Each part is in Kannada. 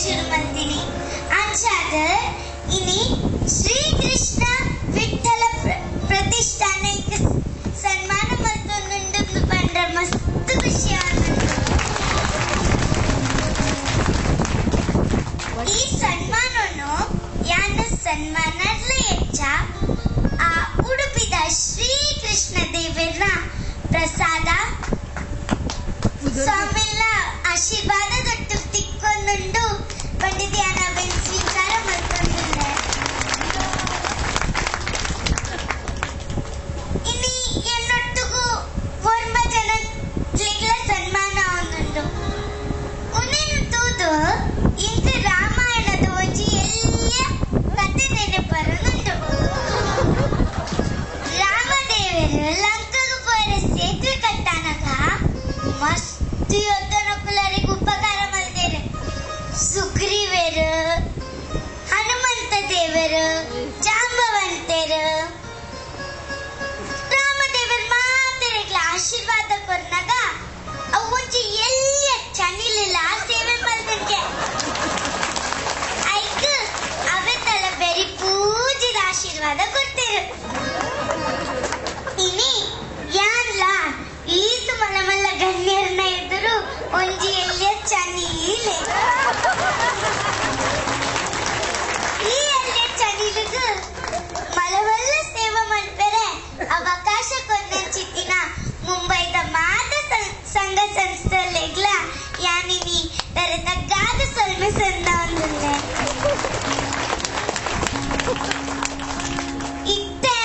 ಶುರು ಮಾಡ್ತೀನಿ. ಅಂಚಾದ ಇನಿ ಶ್ರೀಕೃಷ್ಣ ವಿಠಲ ಪ್ರತಿಷ್ಠಾನಕ್ಕೆ ಸನ್ಮಾನ ಮಲ್ತೊಂದುಂಡು ಪಂಡ್ರೆ ಮಸ್ತ್ ಖುಷಿ ಆನಂದು. ಈ ಸನ್ಮಾನನು ಯಾನ ಸನ್ಮಾನರ್ಲ ಹೆಚ್ಚ ಆ ಉಡುಪಿದ ಶ್ರೀಕೃಷ್ಣ ದೇವರ ಪ್ರಸಾದ ಸ್ವಾಮಿಲ ಆಶೀರ್ವಾದ ದೊಟ್ಟು ತಿಕ್ಕೊಂದುಂಡು ಪಂಡಿತ ಯಾನವೆನ್ ಸ್ವೀಕಾರ ಮಾಡ್ಕೊಂಡಿದ್ದೆ. ಇನಿ ಎನ್ನೊಟ್ಟಿಗೂ 9 ಜನಕ್ಲೆಗ್ಲ ಸನ್ಮಾನ ಆವೊಂದುಂಡು. ಉಂದೆನ್ ತೂದು ಇಂಕ ರಾಮಾಯಣದ ಒಂಜಿ ಎಲ್ಯ ಕತೆ ನೆನಪರನುಂಡು. ರಾಮದೇವರು ಲಂಕಗ ಪೋರೆ ಸೇತುವೆ ಕಟ್ಟಾನಗ ಮಸ್ತ್ ಯೋಧನಕುಲರಿಗೆ ಉಪಕಾರ ಮಲ್ದೇರು. ಸುಗ್ರೀವರು, ಹನುಮಂತ ದೇವರು, ಜಾಂಬವಂತರು ರಾಮದೇವರು ಮಾತೆರೆಗ್ಲ ಆಶೀರ್ವಾದ ಕೊರ್ನಾಗ ಅವೊಂಜಿ ಎಲ್ಯ ಚನಿಲಿಲ್ಲ ಸೇವೆ ಮಲ್ದಕ್ಕೆ ಐಕ್ ಅವೇ ತಲ ಬೆರಿ ಪೂಜಿದ ಆಶೀರ್ವಾದ ಕೊಡ್ತೇರು. ಇನಿ ಯಾನ್ಲ ಈತು ಮಲಮಲ್ಲ ಗಣ್ಯರನ್ನ ಎದುರು ಒಂಜಿ ಎಲ್ಯ ಚನೀಲೆ ಈ ಎಲ್ಯ ಚನಿಲಿಗ ಮಲವಲ್ಲ ಸೇವೆ ಮಲ್ಪೆರೆ ಅವಕಾಶ ಕೊಂದೆಂಚಿತ್ತಿನ ಮುಂಬೈದ ಮಾತ ಸಂಘ ಸಂಸ್ಥೆಲೆಗ್ಲ ಯಾನಿನಿ ತರ ತಗ್ಗಾದ ಸೊಲ್ಮೆ ಸಂದ ಒಂದುಲ್ಲೆ ಇತ್ತೆ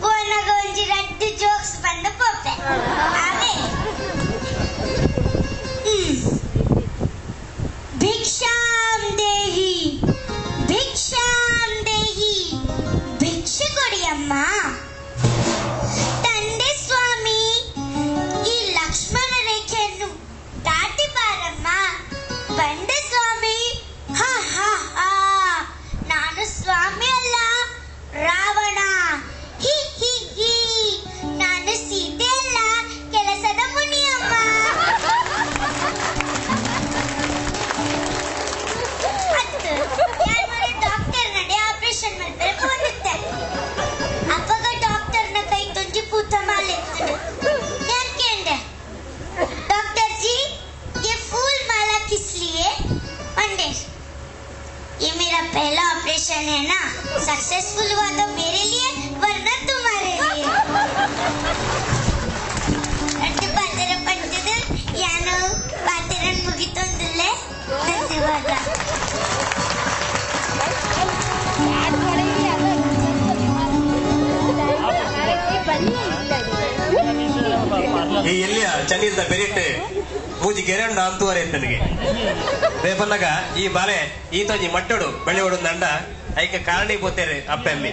ಪೋನಾಗ ಒಂಜಿ ರಡ್ಡು ಜೋಕ್ಸ್ ಬಂದ ಪೋಪೆ ಅವೇ ಭಿಕ್ಷಾಂ ದೇಹಿ ಭಿಕ್ಷಾಂ ದೇಹಿ ಭಿಕ್ಷೆ ಕೊಡಿಯಮ್ಮ. ತಂದೆ ಸ್ವಾಮಿ ಈ ಲಕ್ಷ್ಮಣ ರೇಖೆಯನ್ನು ದಾಟಿ ಬಾರಮ್ಮ. ಬಂದೆ ಸ್ವಾಮಿ. ಹ ಹ ಹ ನಾನು ಸ್ವಾಮಿ ಅಲ್ಲ ರಾವಣ. ಹಿ ಹಿ ಹಿ ನಾನು ಸೀತೆ ಅಲ್ಲ ಕೆಲಸದ ಮುನಿಯಮ್ಮ. ಅತ್ತು ಯಾರು ಡಾಕ್ಟರ್ ನಡೆ ಆಪರೇಷನ್ ಮಾಡ್ತಾರೆ ಹೋಗುತ್ತೆ. ಅಪ್ಪಗ ಡಾಕ್ಟರ್ನ ಕೈ ತುಂಜಿ ಪೂತ ಮಾಲೆ ಯಾನ್ ಕೇಂದೆ डॉक्टर जी ये फूल माला किस लिए? पंडित ये मेरा पहला ऑपरेशन है ना, सक्सेसफुल हुआ तो मेरे लिए वरना तुम्हारे लिए. अट्टे पातेर पंडित यानो पातेरन मुगितोंदुल्ले ಧನ್ಯವಾದ. ಈ ಎಲ್ಲಿಯ ಚಂಡಿದ ಬೆರಿಟ್ ಮೂಜಿ ಗೆರೆಂಡ ಅಂತುವರೆ ನನಗೆ ರೇಪನ್ನಗ ಈ ಬಾಲೆ ಈತೊಂಜಿ ಮಟ್ಟಡು ಬೆಳೆ ಹೊಡು ದಂಡ ಐಕೆ ಕಾರಣಿ ಬೋತೇರೆ ಅಪ್ಪೆಮ್ಮಿ